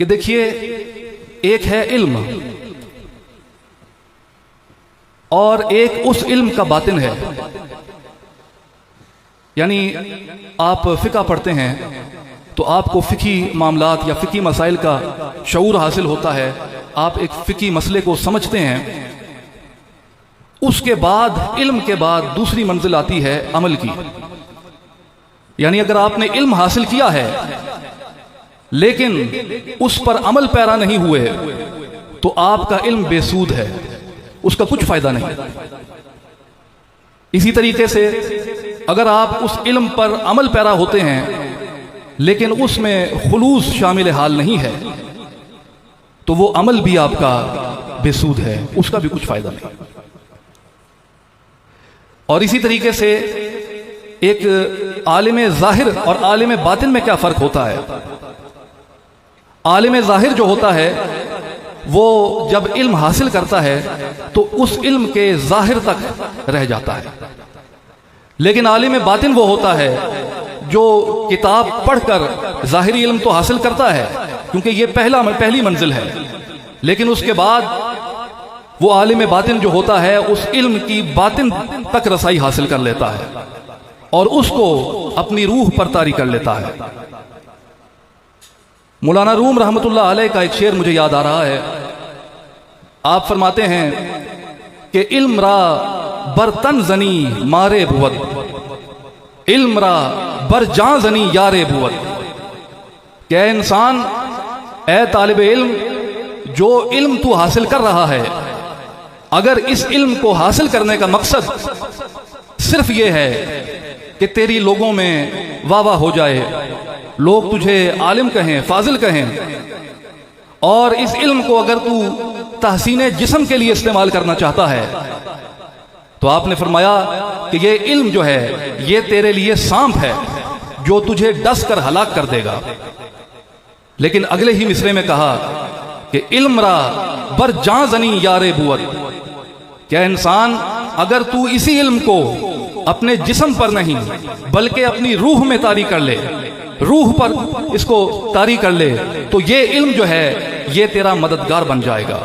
کہ دیکھیے ایک ہے علم اور ایک اس علم کا باطن ہے. یعنی آپ فقہ پڑھتے ہیں تو آپ کو فقہی معاملات یا فقہی مسائل کا شعور حاصل ہوتا ہے، آپ ایک فقہی مسئلے کو سمجھتے ہیں. اس کے بعد علم کے بعد دوسری منزل آتی ہے عمل کی. یعنی اگر آپ نے علم حاصل کیا ہے لیکن اس پر عمل پیرا نہیں ہوئے تو آپ کا علم بے سود ہے، اس کا کچھ فائدہ نہیں. اسی طریقے سے اگر آپ اس علم پر عمل پیرا ہوتے ہیں لیکن اس میں خلوص شامل حال نہیں ہے تو وہ عمل بھی آپ کا بے سود ہے، اس کا بھی کچھ فائدہ نہیں. اور اسی طریقے سے ایک عالم ظاہر اور عالم باطن میں کیا فرق ہوتا ہے؟ عالم ظاہر جو ہوتا ہے وہ جب علم حاصل کرتا ہے تو اس علم کے ظاہر تک رہ جاتا ہے، لیکن عالم باطن وہ ہوتا ہے جو کتاب پڑھ کر ظاہری علم تو حاصل کرتا ہے کیونکہ یہ پہلی منزل ہے، لیکن اس کے بعد وہ عالم باطن جو ہوتا ہے اس علم کی باطن تک رسائی حاصل کر لیتا ہے اور اس کو اپنی روح پر طاری کر لیتا ہے. مولانا روم رحمۃ اللہ علیہ کا ایک شعر مجھے یاد آ رہا ہے. آپ فرماتے ہیں کہ علم را برتن زنی مارے بود، علم را بر جان زنی یارے بود. کہ اے انسان، اے طالب علم، جو علم تو حاصل کر رہا ہے، اگر اس علم کو حاصل کرنے کا مقصد صرف یہ ہے کہ تیری لوگوں میں واہ واہ ہو جائے، لوگ تجھے عالم کہیں، فاضل کہیں، اور اس علم کو اگر تو تحسین جسم کے لیے استعمال کرنا چاہتا ہے تو آپ نے فرمایا کہ یہ علم جو ہے یہ تیرے لیے سانپ ہے جو تجھے ڈس کر ہلاک کر دے گا. لیکن اگلے ہی مصرے میں کہا کہ علم را بر جان زنی یارے بود. کیا انسان، اگر تو اسی علم کو اپنے جسم پر نہیں بلکہ اپنی روح میں طاری کر لے، روح پر اس کو طاری کر لے، تو یہ علم جو ہے یہ تیرا مددگار بن جائے گا.